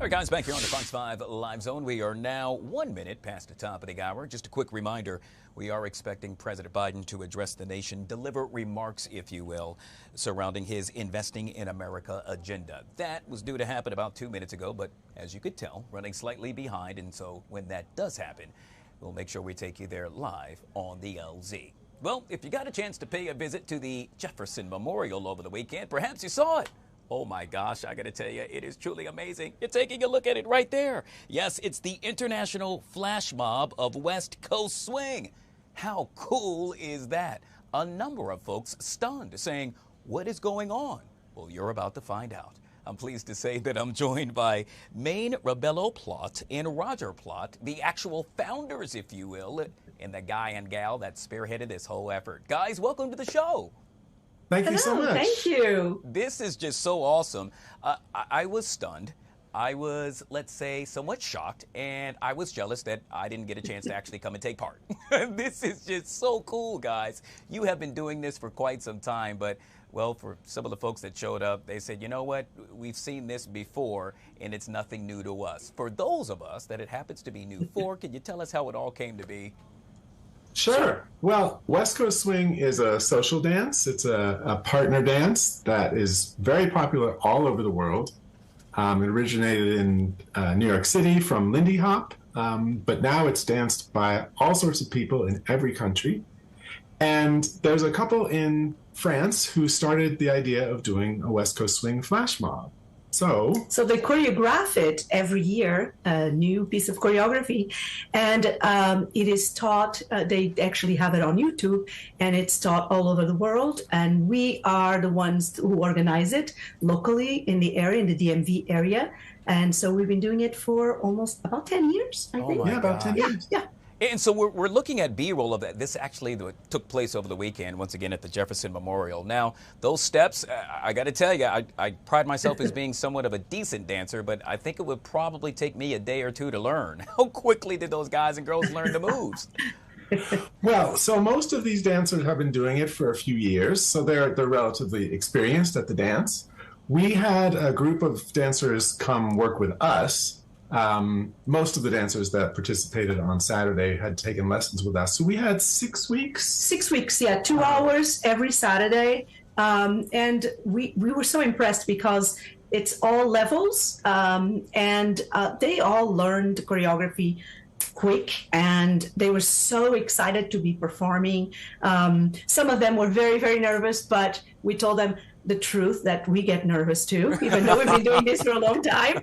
All right, guys, back here on the Fox 5 Live Zone. We are now 1 minute past the top of the hour. Just a quick reminder, we are expecting President Biden to address the nation, deliver remarks, if you will, surrounding his Investing in America agenda. That was due to happen about 2 minutes ago, but as you could tell, running slightly behind. And so when that does happen, we'll make sure we take you there live on the LZ. Well, if you got a chance to pay a visit to the Jefferson Memorial over the weekend, perhaps you saw it. Oh my gosh, I gotta tell you, it is truly amazing. You're taking a look at it right there. Yes, it's the International Flashmob of West Coast Swing. How cool is that? A number of folks stunned, saying, what is going on? Well, you're about to find out. I'm pleased to say that I'm joined by Maine Rebelo-Plaut and Roger Plaut, the actual founders, if you will, and the guy and gal that spearheaded this whole effort. Guys, welcome to the show. Thank you so much. Thank you. This is just so awesome. I was stunned. I was, let's say, somewhat shocked, and I was jealous that I didn't get a chance to actually come and take part. This is just so cool, guys. You have been doing this for quite some time, but, well, for some of the folks that showed up, they said, you know what, we've seen this before, and it's nothing new to us. For those of us that it happens to be new for, can you tell us how it all came to be? Sure. Well, West Coast Swing is a social dance. It's a partner dance that is very popular all over the world. It originated in New York City from Lindy Hop, but now it's danced by all sorts of people in every country. And there's a couple in France who started the idea of doing a West Coast Swing flash mob. So they choreograph it every year, a new piece of choreography, and it is taught, they actually have it on YouTube, and it's taught all over the world, and we are the ones who organize it locally in the area, in the DMV area, and so we've been doing it for almost about 10 years, I think. Yeah, about 10 years. Yeah. And so we're looking at B-roll of that. This actually took place over the weekend, once again, at the Jefferson Memorial. Now, those steps, I got to tell you, I pride myself as being somewhat of a decent dancer, but I think it would probably take me a day or two to learn. How quickly did those guys and girls learn the moves? Well, so most of these dancers have been doing it for a few years, so they're relatively experienced at the dance. We had a group of dancers come work with us. Most of the dancers that participated on Saturday had taken lessons with us. So we had 6 weeks. 6 weeks, yeah, 2 hours every Saturday. And we were so impressed because it's all levels, and they all learned choreography quick, and they were so excited to be performing. Some of them were very, very nervous, but we told them the truth that we get nervous too, even though we've been doing this for a long time.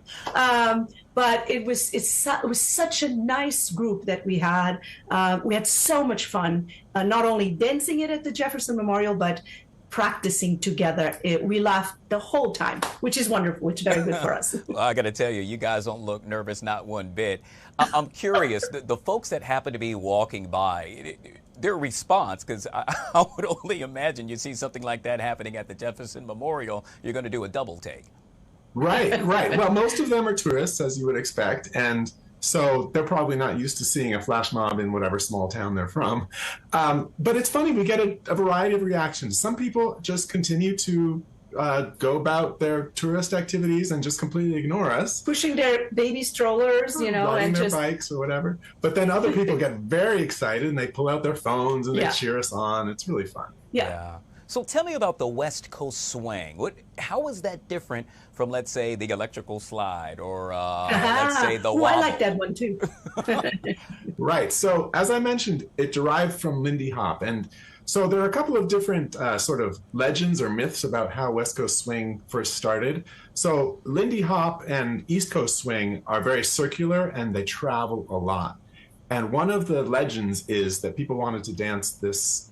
But it was such a nice group that we had. We had so much fun, not only dancing it at the Jefferson Memorial, but practicing together. We laughed the whole time, which is wonderful, which is very good for us. Well, I got to tell you, you guys don't look nervous, not one bit. I'm curious, the folks that happen to be walking by, their response, because I would only imagine you see something like that happening at the Jefferson Memorial, you're going to do a double take. Right. Well, most of them are tourists, as you would expect, and so they're probably not used to seeing a flash mob in whatever small town they're from. But it's funny, we get a variety of reactions. Some people just continue to go about their tourist activities and just completely ignore us. Pushing their baby strollers, riding and their just bikes or whatever. But then other people get very excited and they pull out their phones and they cheer us on. It's really fun. Yeah. So tell me about the West Coast Swing. How is that different from, let's say, the electrical slide or, let's say, the wobble? I like that one, too. Right. So, as I mentioned, it derived from Lindy Hop. And so there are a couple of different sort of legends or myths about how West Coast Swing first started. So Lindy Hop and East Coast Swing are very circular and they travel a lot. And one of the legends is that people wanted to dance this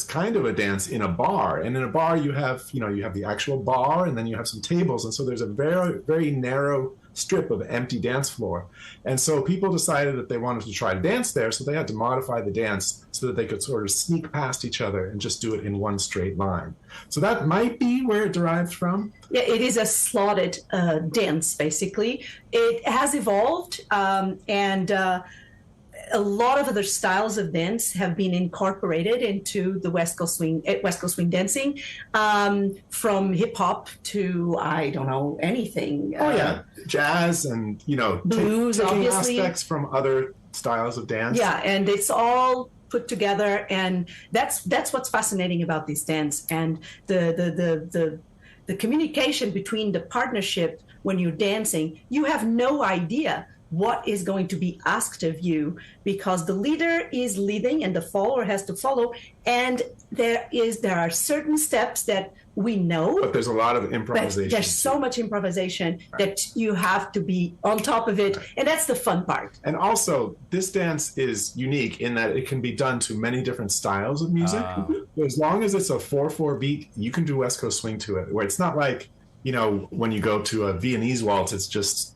kind of a dance in a bar. And in a bar, you have the actual bar, and then you have some tables. And so there's a very, very narrow strip of empty dance floor. And so people decided that they wanted to try to dance there, so they had to modify the dance so that they could sort of sneak past each other and just do it in one straight line. So that might be where it derived from. Yeah, it is a slotted dance, basically. It has evolved, and a lot of other styles of dance have been incorporated into the West Coast swing dancing, from hip hop to, I don't know, anything. Oh yeah, jazz and blues, taking obviously. aspects from other styles of dance. Yeah, and it's all put together, and that's what's fascinating about this dance, and the communication between the partnership. When you're dancing, you have no idea what is going to be asked of you, because the leader is leading and the follower has to follow, and there are certain steps that we know, but there's a lot of improvisation. There's so much improvisation that you have to be on top of it, and that's the fun part. And also, this dance is unique in that it can be done to many different styles of music. As long as it's a 4/4 beat, you can do West Coast swing to it, where it's not like, when you go to a Viennese waltz,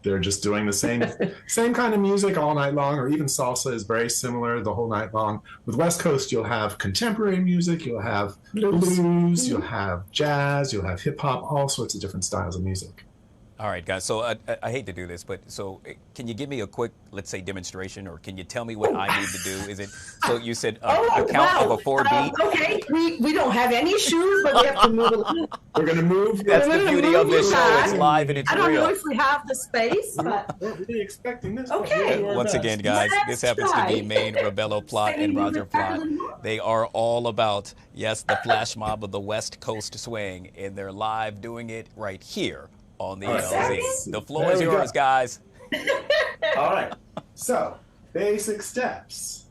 they're just doing the same kind of music all night long, or even salsa is very similar the whole night long. With West Coast, you'll have contemporary music, you'll have blues, you'll have jazz, you'll have hip hop, all sorts of different styles of music. All right, guys. So I hate to do this, but can you give me a quick, let's say, demonstration, or can you tell me what I need to do? Is it so? You said a count of a 4 beat. Okay, we don't have any shoes, but we have to move a little. We're gonna move. That's the beauty of this show. It's live and it's real. I don't know if we have the space, but we're really expecting this. Okay. Once again, guys, this happens to be Maine, Rebelo-Plaut, and Roger Plaut. They are all about, yes, the flash mob of the West Coast swing, and they're live doing it right here on the LZ. The floor is yours, guys. All right. So, basic steps.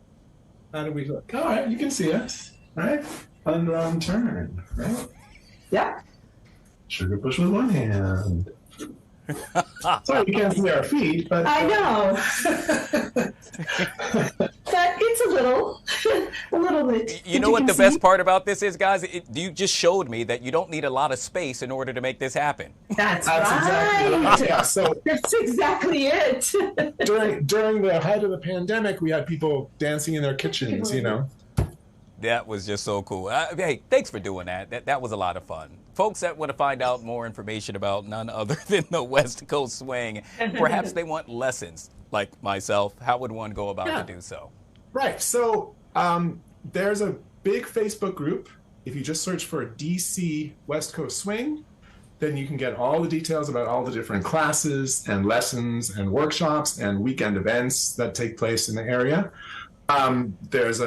How do we look? All right, you can see us. All right. Underarm turn. Right? Yeah. Sugar push with one hand. Sorry, you can't see our feet, but I know. But it's a little bit. You know what the best part about this is, guys? You just showed me that you don't need a lot of space in order to make this happen. That's exactly right. Yeah, so that's exactly it. during the height of the pandemic, we had people dancing in their kitchens, That was just so cool. Hey, thanks for doing that. That was a lot of fun. Folks that want to find out more information about none other than the West Coast swing, perhaps they want lessons like myself. How would one go about to do so? Right. So there's a big Facebook group. If you just search for DC West Coast Swing, then you can get all the details about all the different classes and lessons and workshops and weekend events that take place in the area. There's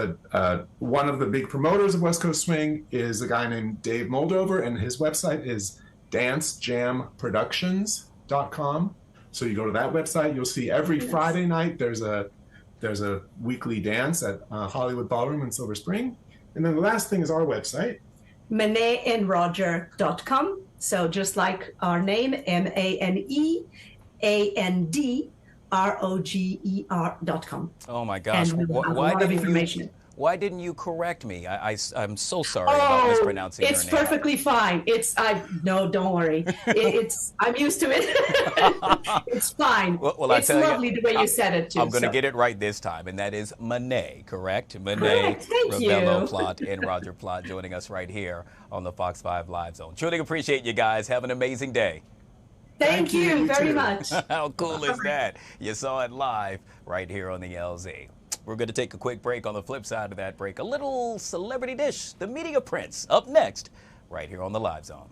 one of the big promoters of West Coast Swing is a guy named Dave Moldover, and his website is dancejamproductions.com. So you go to that website, you'll see every Friday night there's a weekly dance at Hollywood Ballroom in Silver Spring. And then the last thing is our website, maneandroger.com. So just like our name, MANEANDROGER.com. Oh my gosh! Why didn't you correct me? I'm so sorry about mispronouncing your name. It's perfectly fine. No, don't worry. I'm used to it. It's fine. Well, it's lovely the way you said it too. I'm going to get it right this time, and that is Mané, correct? Mané, correct. Thank Rebelo-Plaut, and Roger Plaut joining us right here on the Fox 5 Live Zone. Truly appreciate you guys. Have an amazing day. Thank you very much. How cool is that? You saw it live right here on the LZ. We're going to take a quick break. On the flip side of that break, a little celebrity dish, the media prince, up next, right here on the Live Zone.